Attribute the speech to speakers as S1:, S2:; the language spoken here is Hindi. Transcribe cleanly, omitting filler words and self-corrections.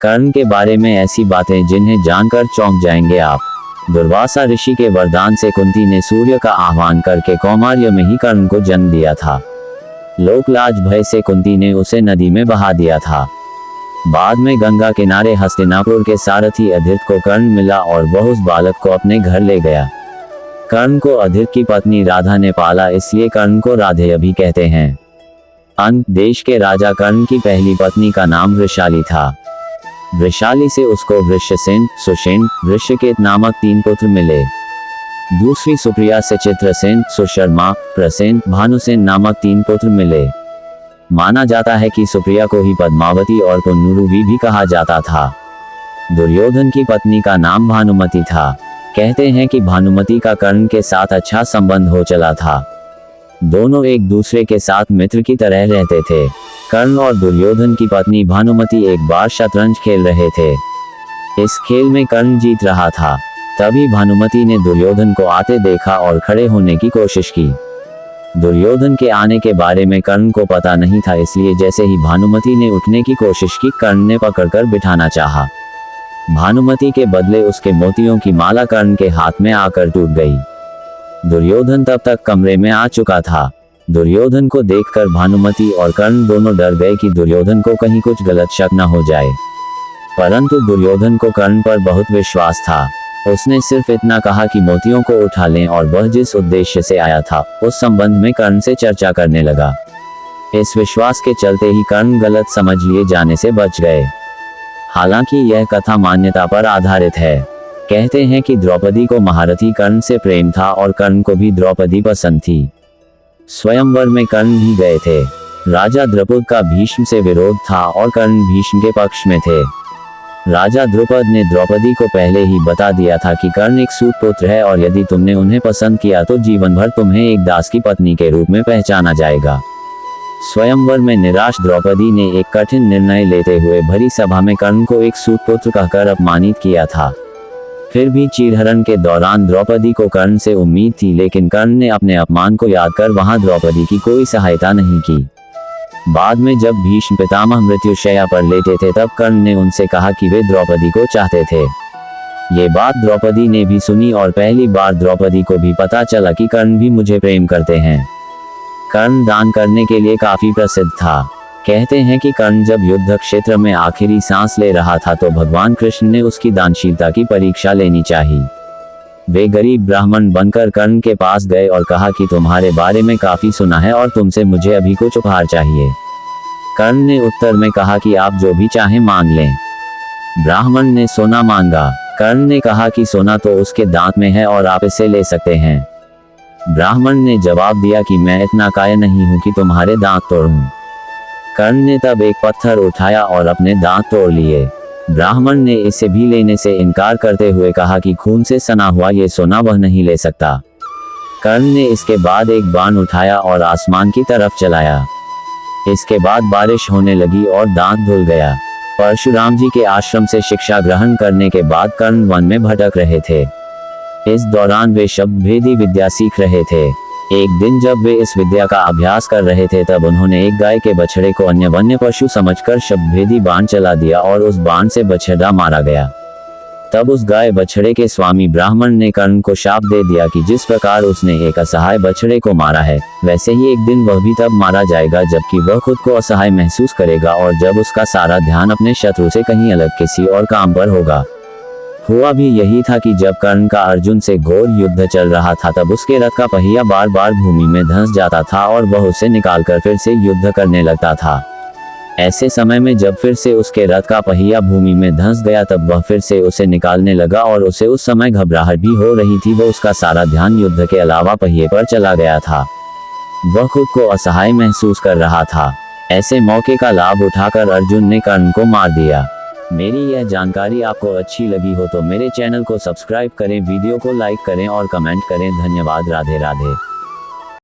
S1: कर्ण के बारे में ऐसी बातें जिन्हें जानकर चौंक जाएंगे आप। दुर्वासा ऋषि के वरदान से कुंती ने सूर्य का आह्वान करके कौमार्य में ही कर्ण को जन्म दिया था। लोकलाज भय से कुंती ने उसे नदी में बहा दिया था। बाद में गंगा किनारे हस्तिनापुर के सारथी अधिरथ को कर्ण मिला और वह उस बालक को अपने घर ले गया। कर्ण को अधिरथ की पत्नी राधा ने पाला, इसलिए कर्ण को राधेय भी कहते हैं। देश के राजा कर्ण की पहली पत्नी का नाम वृषाली था। वृषाली से उसको वृषसेन, सुषेण, वृषकेत नामक 3 पुत्र मिले। दूसरी सुप्रिया से चित्रसेन, सुशर्मा, प्रसेन, भानुसेन नामक 3 पुत्र मिले। माना जाता है कि सुप्रिया को ही पद्मावती और पुनरुवी भी कहा जाता था। दुर्योधन की पत्नी का नाम भानुमति था। कहते हैं कि भानुमति का कर्ण के साथ अच्छा संबंध हो चला था। दोनों एक दूसरे के साथ मित्र की तरह रहते थे। कर्ण और दुर्योधन की पत्नी भानुमति एक बार शतरंज खेल रहे थे। इस खेल में कर्ण जीत रहा था। तभी भानुमति ने दुर्योधन को आते देखा और खड़े होने की कोशिश की। दुर्योधन के आने के बारे में कर्ण को पता नहीं था, इसलिए जैसे ही भानुमति ने उठने की कोशिश की, कर्ण ने पकड़कर बिठाना चाहा। भानुमति के बदले उसके मोतियों की माला कर्ण के हाथ में आकर टूट गई। दुर्योधन तब तक कमरे में आ चुका था। दुर्योधन को देखकर भानुमति और कर्ण दोनों डर गए कि दुर्योधन को कहीं कुछ गलत शक न हो जाए। परंतु दुर्योधन को कर्ण पर बहुत विश्वास था। उसने सिर्फ इतना कहा कि मोतियों को उठा लें और वह जिस उद्देश्य से आया था उस संबंध में कर्ण से चर्चा करने लगा। इस विश्वास के चलते ही कर्ण गलत समझ लिए जाने से बच गए। हालांकि यह कथा मान्यता पर आधारित है। कहते हैं कि द्रौपदी को महारथी कर्ण से प्रेम था और कर्ण को भी द्रौपदी पसंद थी। स्वयंवर में कर्ण भी गए थे। राजा द्रुपद का भीष्म से विरोध था और कर्ण भीष्म के पक्ष में थे। राजा द्रुपद ने द्रौपदी को पहले ही बता दिया था कि कर्ण एक सूत पुत्र है और यदि तुमने उन्हें पसंद किया तो जीवन भर तुम्हें एक दास की पत्नी के रूप में पहचाना जाएगा। स्वयंवर में निराश द्रौपदी ने एक कठिन निर्णय लेते हुए भरी सभा में कर्ण को एक सूत पुत्र कहकर अपमानित किया था। फिर भी चीरहरण के दौरान द्रौपदी को कर्ण से उम्मीद थी, लेकिन कर्ण ने अपने अपमान को याद कर वहां द्रौपदी की कोई सहायता नहीं की। बाद में जब भीष्म पितामह मृत्युशैया पर लेटे थे तब कर्ण ने उनसे कहा कि वे द्रौपदी को चाहते थे। ये बात द्रौपदी ने भी सुनी और पहली बार द्रौपदी को भी पता चला कि कर्ण भी मुझे प्रेम करते हैं। कर्ण दान करने के लिए काफी प्रसिद्ध था। कहते हैं कि कर्ण जब युद्ध क्षेत्र में आखिरी सांस ले रहा था तो भगवान कृष्ण ने उसकी दानशीलता की परीक्षा लेनी चाहिए। वे गरीब ब्राह्मण बनकर कर्ण के पास गए और कहा कि तुम्हारे बारे में काफी सुना है और तुमसे मुझे अभी कुछ उपहार चाहिए। कर्ण ने उत्तर में कहा कि आप जो भी चाहें मांग लें। ब्राह्मण ने सोना मांगा। कर्ण ने कहा कि सोना तो उसके दांत में है और आप इसे ले सकते हैं। ब्राह्मण ने जवाब दिया कि मैं इतना कायर नहीं हूं कि तुम्हारे दांत तोड़ूं। कर्ण ने तब एक पत्थर उठाया और अपने दांत तोड़ लिए। ब्राह्मण ने इसे भी लेने से इनकार करते हुए कहा कि खून से सना हुआ ये सोना वह नहीं ले सकता। कर्ण ने इसके बाद एक बाण उठाया और आसमान की तरफ चलाया। इसके बाद बारिश होने लगी और दांत धुल गया। परशुराम जी के आश्रम से शिक्षा ग्रहण करने के बाद कर्ण वन में भटक रहे थे। इस दौरान वे शब्द भेदी विद्या सीख रहे थे। एक दिन जब वे इस विद्या का अभ्यास कर रहे थे तब उन्होंने एक गाय के बछड़े को अन्य वन्य पशु समझकर शब्दभेदी बाण चला दिया और उस बाण से बछड़ा मारा गया। तब उस गाय बछड़े के स्वामी ब्राह्मण ने कर्ण को शाप दे दिया कि जिस प्रकार उसने एक असहाय बछड़े को मारा है वैसे ही एक दिन वह भी तब मारा जाएगा जबकि वह खुद को असहाय महसूस करेगा और जब उसका सारा ध्यान अपने शत्रु से कहीं अलग किसी और काम पर होगा। हुआ भी यही था कि जब कर्ण का अर्जुन से घोर युद्ध चल रहा था तब उसके रथ का पहिया बार बार भूमि में धंस जाता था और वह उसे निकालकर फिर से युद्ध करने लगता था। ऐसे समय में जब फिर से उसके रथ का पहिया भूमि में धंस गया तब वह फिर से उसे निकालने लगा और उसे उस समय घबराहट भी हो रही थी। वह उसका सारा ध्यान युद्ध के अलावा पहिए पर चला गया था। वह खुद को असहाय महसूस कर रहा था। ऐसे मौके का लाभ उठाकर अर्जुन ने कर्ण को मार दिया। मेरी यह जानकारी आपको अच्छी लगी हो तो मेरे चैनल को सब्सक्राइब करें, वीडियो को लाइक करें और कमेंट करें। धन्यवाद। राधे राधे।